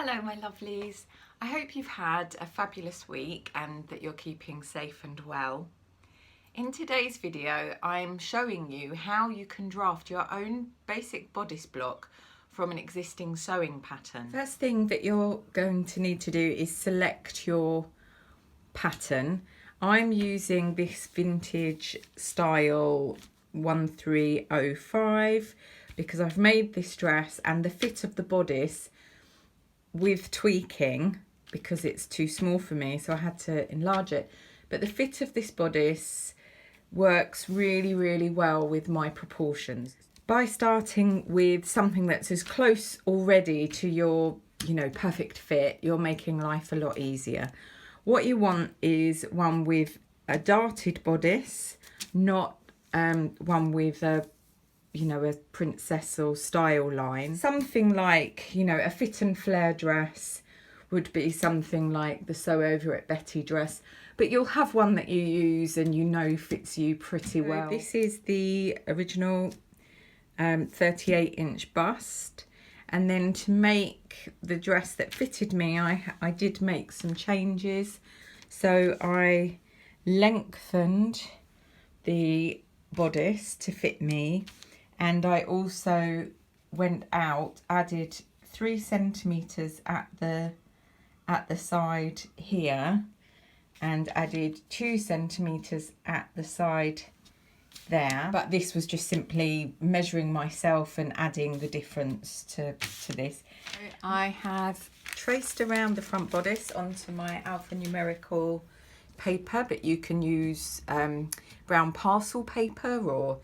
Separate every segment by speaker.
Speaker 1: Hello my lovelies, I hope you've had a fabulous week and that you're keeping safe and well. In today's video I'm showing you how you can draft your own basic bodice block from an existing sewing pattern. First thing that you're going to need to do is select your pattern. I'm using this vintage style 1305 because I've made this dress and the fit of the bodice with tweaking, because it's too small for me, so I had to enlarge it, but the fit of this bodice works really well with my proportions. By starting with something that's as close already to your perfect fit, you're making life a lot easier. What you want is one with a darted bodice, not one with a a princess or style line. Something like, a fit and flare dress would be something like the Sew Over It Betty dress, but you'll have one that you use and fits you pretty well. So this is the original 38-inch bust, and then to make the dress that fitted me, I did make some changes. So I lengthened the bodice to fit me, and I also went out, added 3 centimeters at the side here, and added 2 centimeters at the side there. But this was just simply measuring myself and adding the difference to this. I have traced around the front bodice onto my alphanumerical paper, but you can use brown parcel paper or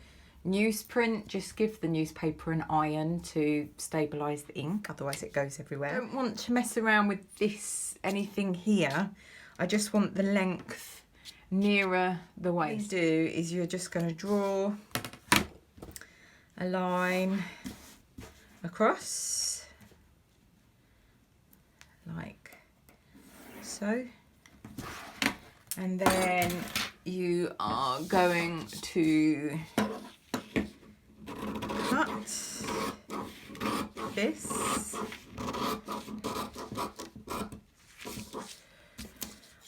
Speaker 1: newsprint. Just give the newspaper an iron to stabilise the ink, otherwise it goes everywhere. I don't want to mess around with anything here. I just want the length nearer the waist. What you do is you're just going to draw a line across like so, and then you are going to cut this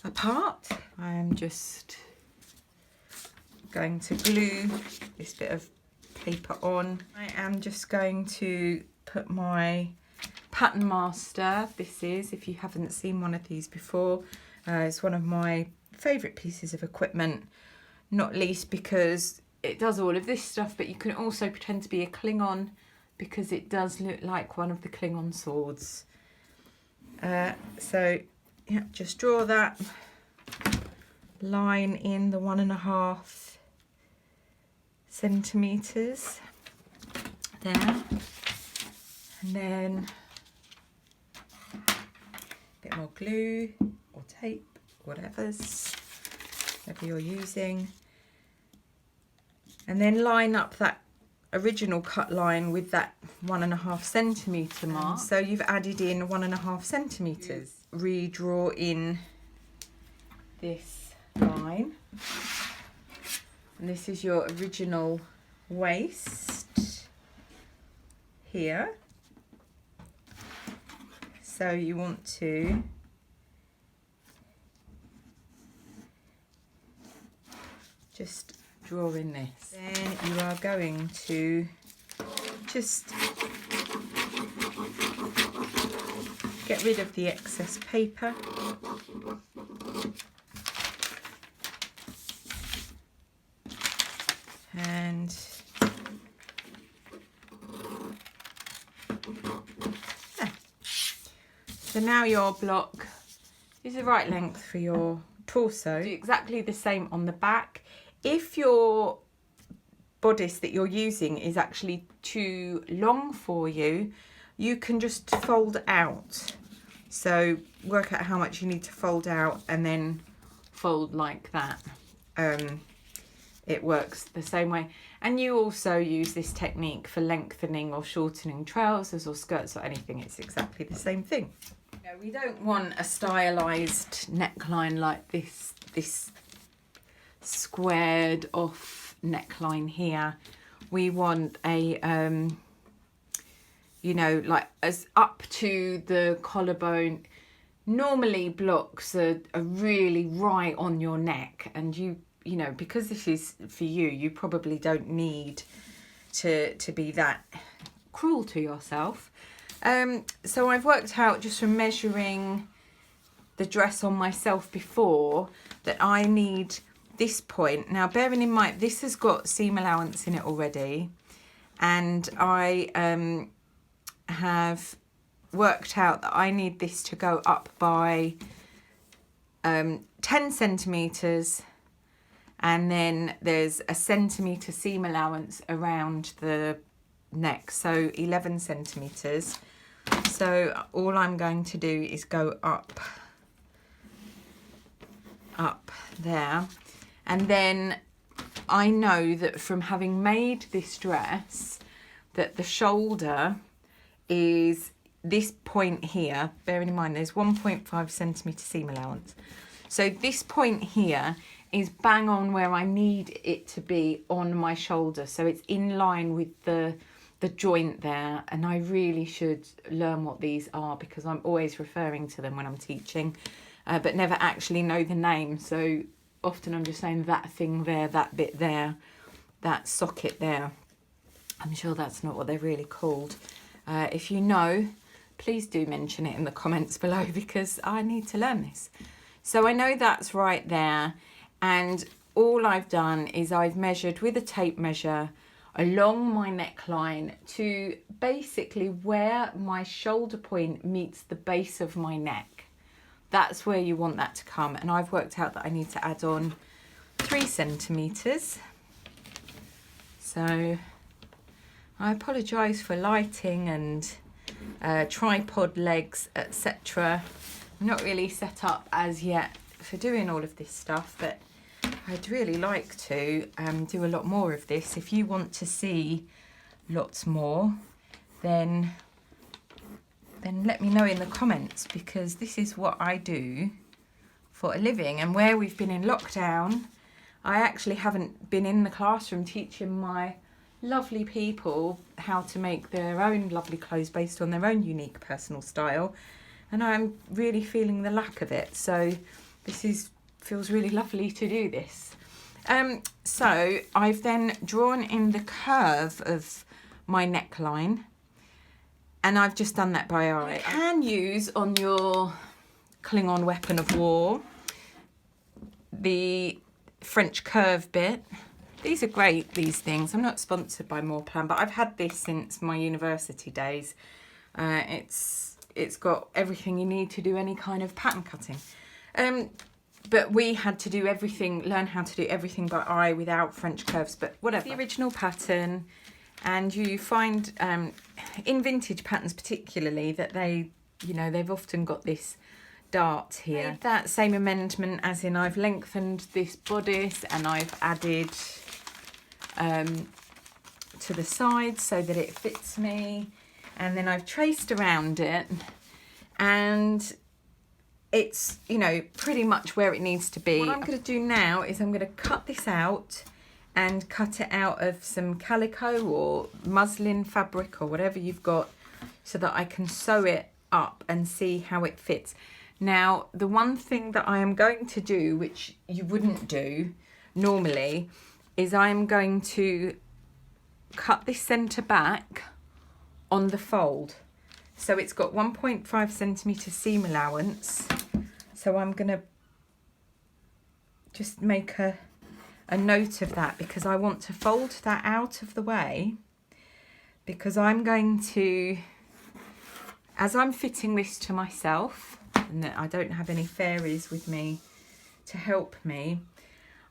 Speaker 1: apart. I am just going to glue this bit of paper on. I am just going to put my Pattern Master. This is, if you haven't seen one of these before, it's one of my favourite pieces of equipment, not least because it does all of this stuff, but you can also pretend to be a Klingon because it does look like one of the Klingon swords. So yeah, just draw that line in the 1.5 centimeters there, and then a bit more glue or tape, whatever you're using, and then line up that original cut line with that 1.5 centimeter mark. So you've added in 1.5 centimeters. Redraw in this line, and this is your original waist here. So you want to just draw in this. Then you are going to just get rid of the excess paper. And yeah. So now your block is the right length for your torso. Do exactly the same on the back. If your bodice that you're using is actually too long for you, you can just fold out. So work out how much you need to fold out and then fold like that. It works the same way. And you also use this technique for lengthening or shortening trousers or skirts or anything. It's exactly the same thing. No, we don't want a stylized neckline like this squared off neckline here. We want a you know, like as up to the collarbone. Normally blocks are really right on your neck, and you know, because this is for you, you probably don't need to be that cruel to yourself. So I've worked out just from measuring the dress on myself before that I need this point. Now, bearing in mind, this has got seam allowance in it already, and I have worked out that I need this to go up by 10 centimetres, and then there's a centimetre seam allowance around the neck, so 11 centimetres. So all I'm going to do is go up there, and then I know that from having made this dress that the shoulder is this point here. Bearing in mind there's 1.5 centimetre seam allowance, so this point here is bang on where I need it to be on my shoulder, so it's in line with the joint there. And I really should learn what these are, because I'm always referring to them when I'm teaching, but never actually know the name. So often I'm just saying that thing there, that bit there, that socket there. I'm sure that's not what they're really called. If you know, please do mention it in the comments below, because I need to learn this. So I know that's right there, and all I've done is I've measured with a tape measure along my neckline to basically where my shoulder point meets the base of my neck. That's where you want that to come, and I've worked out that I need to add on 3 centimetres. So I apologise for lighting and tripod legs, etc. I'm not really set up as yet for doing all of this stuff, but I'd really like to do a lot more of this. If you want to see lots more, then let me know in the comments, because this is what I do for a living. And where we've been in lockdown, I actually haven't been in the classroom teaching my lovely people how to make their own lovely clothes based on their own unique personal style, and I'm really feeling the lack of it. So this feels really lovely to do this. So I've then drawn in the curve of my neckline, and I've just done that by eye. You can use on your Klingon weapon of war the French curve bit. These are great, these things. I'm not sponsored by Morplan, but I've had this since my university days. It's got everything you need to do any kind of pattern cutting. But we had to do everything, learn how to do everything by eye without French curves, but whatever. The original pattern, and you find in vintage patterns particularly that they've often got this dart here. That same amendment, as in I've lengthened this bodice and I've added to the sides so that it fits me, and then I've traced around it, and it's, you know, pretty much where it needs to be. What I'm going to do now is I'm going to cut this out and cut it out of some calico or muslin fabric or whatever you've got, so that I can sew it up and see how it fits. Now, the one thing that I am going to do, which you wouldn't do normally, is I'm going to cut this centre back on the fold. So it's got 1.5 centimetre seam allowance. So I'm going to just make a note of that, because I want to fold that out of the way, because I'm going to, as I'm fitting this to myself, and that I don't have any fairies with me to help me,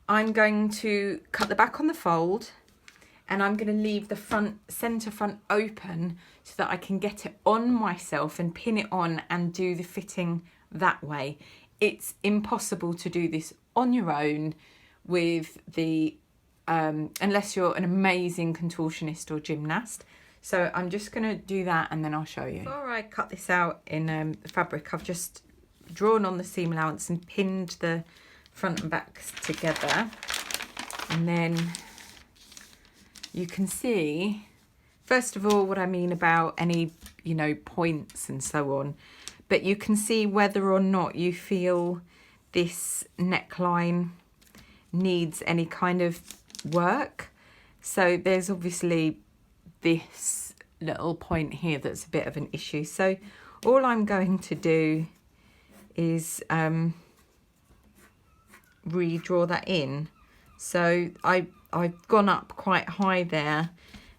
Speaker 1: I'm going to cut the back on the fold, and I'm going to leave the centre front open so that I can get it on myself and pin it on and do the fitting that way. It's impossible to do this on your own with the, unless you're an amazing contortionist or gymnast. So I'm just going to do that and then I'll show you. Before I cut this out in fabric, I've just drawn on the seam allowance and pinned the front and back together, and then you can see first of all what I mean about any, you know, points and so on, but you can see whether or not you feel this neckline needs any kind of work. So there's obviously this little point here that's a bit of an issue. So all I'm going to do is redraw that in. So I've gone up quite high there,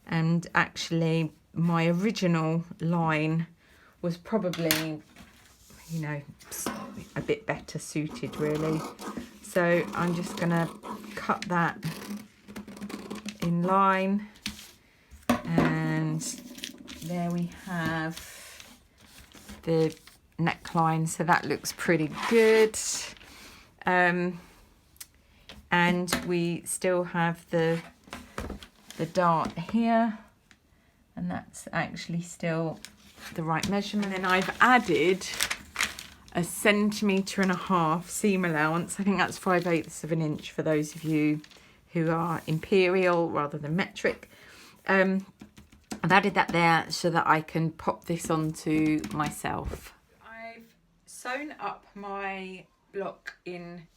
Speaker 1: and actually my original line was probably, you know, a bit better suited really. So I'm just gonna cut that in line, and there we have the neckline. So that looks pretty good. And we still have the dart here, and that's actually still the right measurement. And then I've added a 1.5 centimetre seam allowance. I think that's 5/8 of an inch for those of you who are imperial rather than metric. I've added that there so that I can pop this onto myself. I've sewn up my block in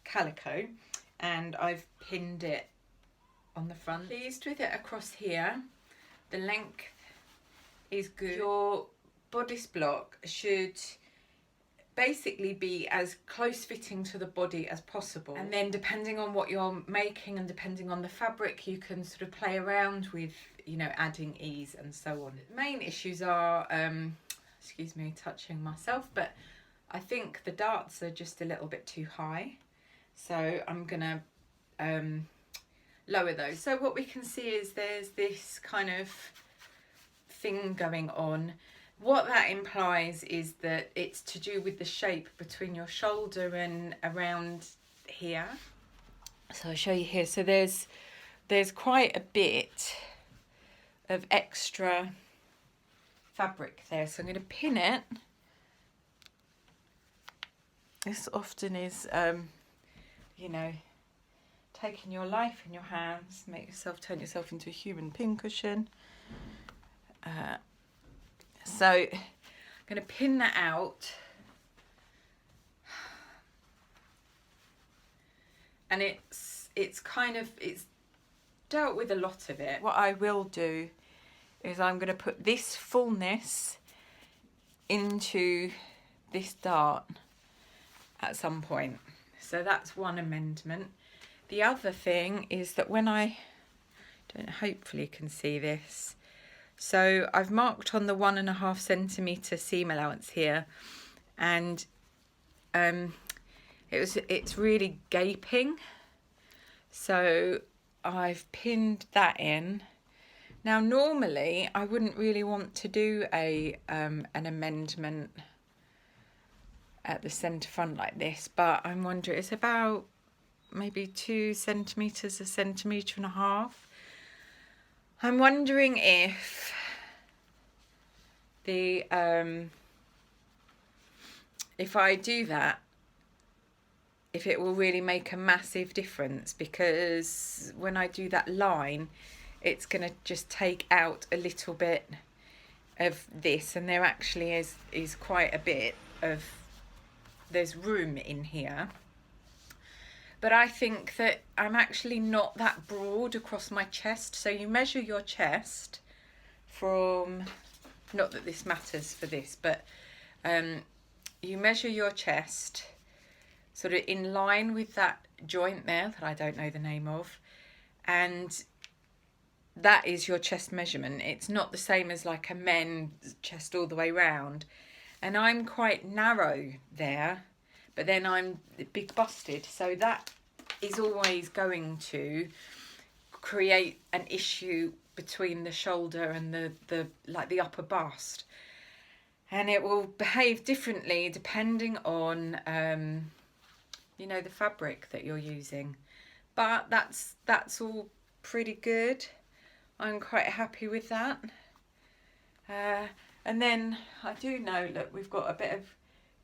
Speaker 1: calico and I've pinned it on the front. Pleased with it across here. The length is good. Your bodice block should basically be as close fitting to the body as possible, and then depending on what you're making and depending on the fabric, you can sort of play around with, you know, adding ease and so on. The main issues are excuse me touching myself, but I think the darts are just a little bit too high, so I'm gonna lower those. So what we can see is there's this kind of thing going on. What that implies is that it's to do with the shape between your shoulder and around here. So I'll show you here. So there's quite a bit of extra fabric there. So I'm going to pin it. This often is, you know, taking your life in your hands. Turn yourself into a human pincushion. So I'm going to pin that out, and it's dealt with a lot of it. What I will do is I'm going to put this fullness into this dart at some point. So that's one amendment. The other thing is that when hopefully you can see this. So I've marked on the 1.5 centimetre seam allowance here, and it's really gaping. So I've pinned that in. Now normally I wouldn't really want to do an amendment at the centre front like this, but I'm wondering, it's about maybe 2 centimetres, 1.5 centimetres. I'm wondering if if I do that, if it will really make a massive difference, because when I do that line, it's going to just take out a little bit of this, and there actually is quite a bit of, there's room in here. But I think that I'm actually not that broad across my chest. So you measure your chest from, not that this matters for this, but you measure your chest sort of in line with that joint there that I don't know the name of. And that is your chest measurement. It's not the same as like a men's chest all the way round. And I'm quite narrow there, but then I'm big busted, so that is always going to create an issue between the shoulder and the upper bust, and it will behave differently depending on you know, the fabric that you're using. But that's all pretty good. I'm quite happy with that. And then I do know, look, we've got a bit of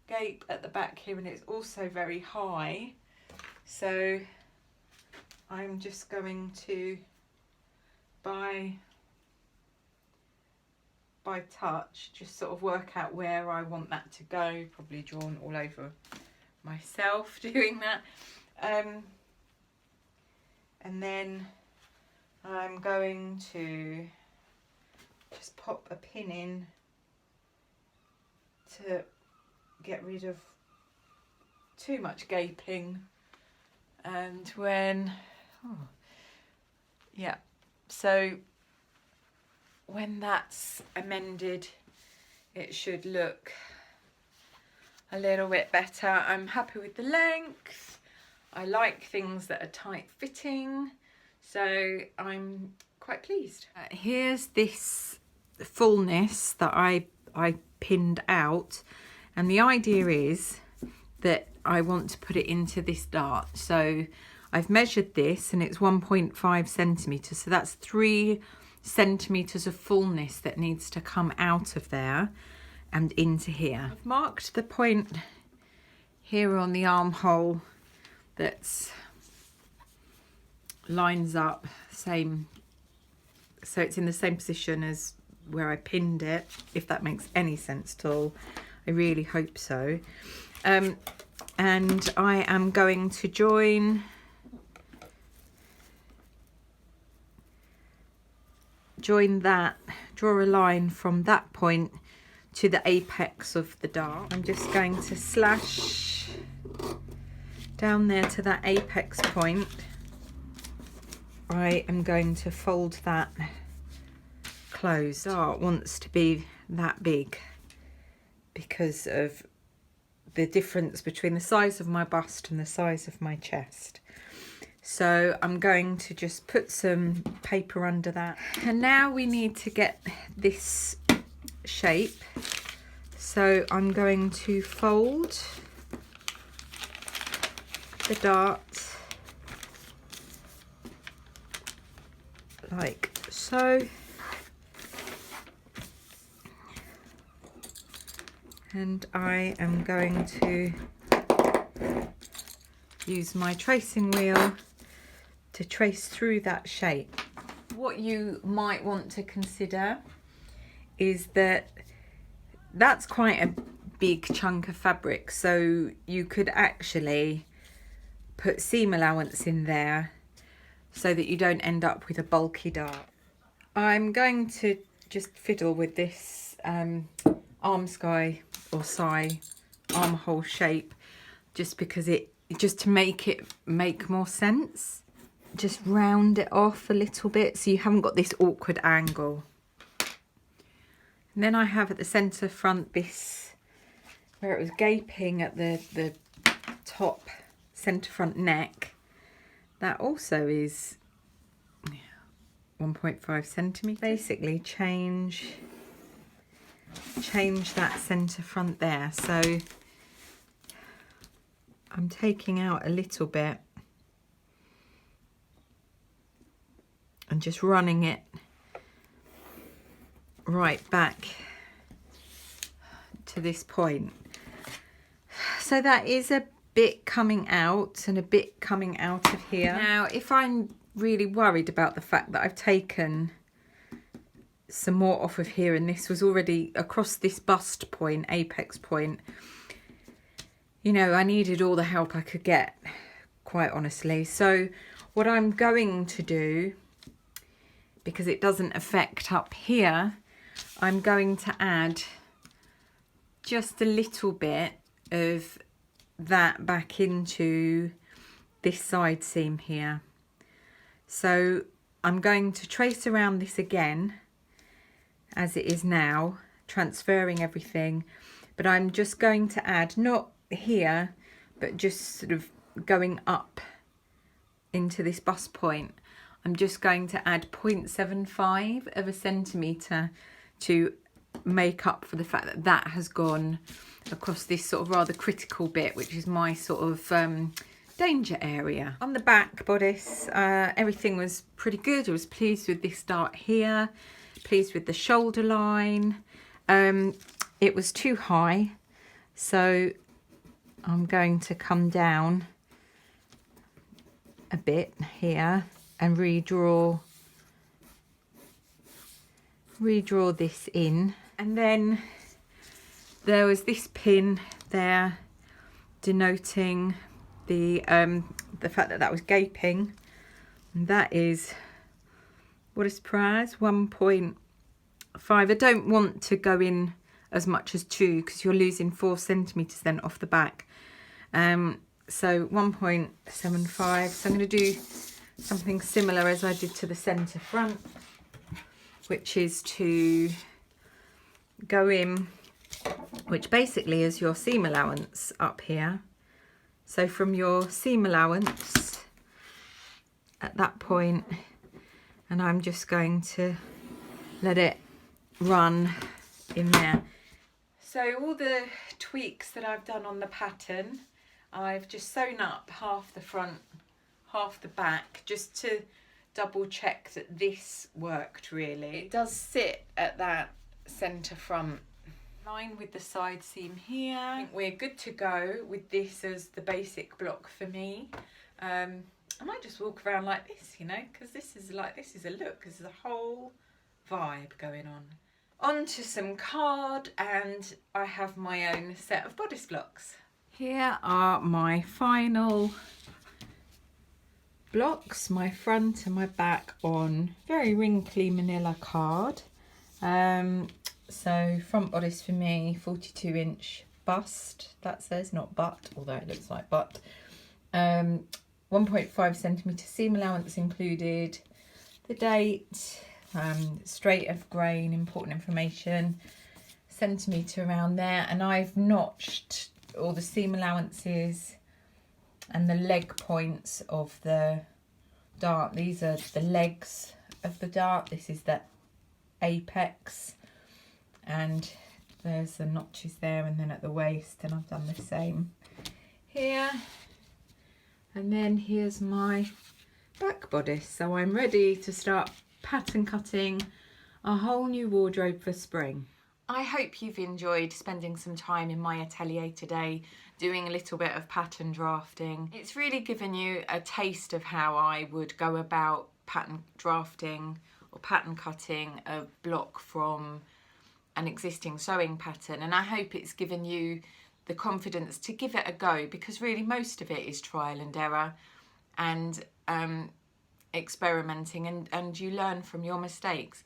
Speaker 1: gape at the back here, and it's also very high, so I'm just going to, by by touch, just sort of work out where I want that to go. Probably drawn all over myself doing that. And then I'm going to just pop a pin in to get rid of too much gaping. And when, yeah, so when that's amended, it should look a little bit better. I'm happy with the length. I like things that are tight fitting, so I'm quite pleased. Here's this fullness that I pinned out, and the idea is that I want to put it into this dart. So I've measured this and it's 1.5 centimeters, so that's 3 centimeters of fullness that needs to come out of there and into here. I've marked the point here on the armhole that's lines up same, so it's in the same position as where I pinned it, if that makes any sense at all. I really hope so. And I am going to join that, draw a line from that point to the apex of the dart. I'm just going to slash down there to that apex point. I am going to fold that closed. The dart wants to be that big because of the difference between the size of my bust and the size of my chest. So I'm going to just put some paper under that. And now we need to get this shape. So I'm going to fold the dart like so. And I am going to use my tracing wheel to trace through that shape. What you might want to consider is that that's quite a big chunk of fabric, so you could actually put seam allowance in there so that you don't end up with a bulky dart. I'm going to just fiddle with this arm sky or sigh armhole shape, just because just to make it make more sense. Just round it off a little bit so you haven't got this awkward angle. And then I have at the centre front this, where it was gaping at the top centre front neck, that also is 1.5 centimeters. Basically change that centre front there. So I'm taking out a little bit and just running it right back to this point. So that is a bit coming out and a bit coming out of here. Now, if I'm really worried about the fact that I've taken some more off of here and this was already across this bust point, apex point, you know, I needed all the help I could get, quite honestly. So what I'm going to do, because it doesn't affect up here, I'm going to add just a little bit of that back into this side seam here. So I'm going to trace around this again as it is now, transferring everything, but I'm just going to add, not here, but just sort of going up into this bust point. I'm just going to add 0.75 of a centimetre to make up for the fact that that has gone across this sort of rather critical bit, which is my sort of danger area. On the back bodice, everything was pretty good. I was pleased with this dart here, pleased with the shoulder line. It was too high, so I'm going to come down a bit here and redraw redraw this in, and then there was this pin there denoting the fact that that was gaping, and that is, what is price, 1.5. I don't want to go in as much as 2 because you're losing 4 centimeters then off the back. So 1.75. So I'm going to do something similar as I did to the center front, which is to go in, which basically is your seam allowance up here. So from your seam allowance at that point, and I'm just going to let it run in there. So all the tweaks that I've done on the pattern, I've just sewn up half the front, half the back, just to double check that this worked really. It does sit at that centre front line with the side seam here. I think we're good to go with this as the basic block for me. I might just walk around like this, you know, because this is a look, there's a whole vibe going on. On to some card, and I have my own set of bodice blocks. Here are my final blocks, my front and my back on very wrinkly manila card. So front bodice for me, 42-inch bust, that says, not butt, although it looks like butt. 1.5 centimetre seam allowance included, the date, straight of grain, important information, centimetre around there, and I've notched all the seam allowances and the leg points of the dart. These are the legs of the dart, this is the apex, and there's the notches there, and then at the waist, and I've done the same here. And then here's my back bodice, so I'm ready to start pattern cutting a whole new wardrobe for spring. I hope you've enjoyed spending some time in my atelier today doing a little bit of pattern drafting. It's really given you a taste of how I would go about pattern drafting or pattern cutting a block from an existing sewing pattern, and I hope it's given you the confidence to give it a go, because really most of it is trial and error and experimenting, and you learn from your mistakes.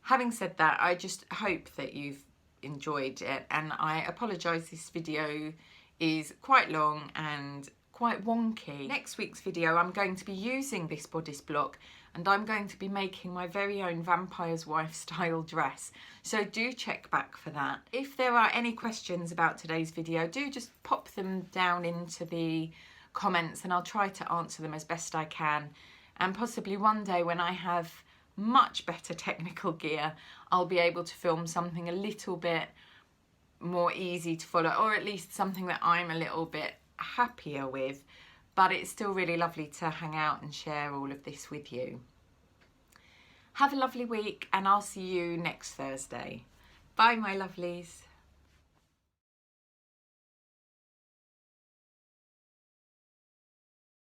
Speaker 1: Having said that, I just hope that you've enjoyed it, and I apologise this video is quite long and quite wonky. Next week's video I'm going to be using this bodice block, and I'm going to be making my very own vampire's wife style dress, so do check back for that. If there are any questions about today's video, do just pop them down into the comments and I'll try to answer them as best I can, and possibly one day when I have much better technical gear, I'll be able to film something a little bit more easy to follow, or at least something that I'm a little bit happier with, but it's still really lovely to hang out and share all of this with you. Have a lovely week, and I'll see you next Thursday. Bye, my lovelies.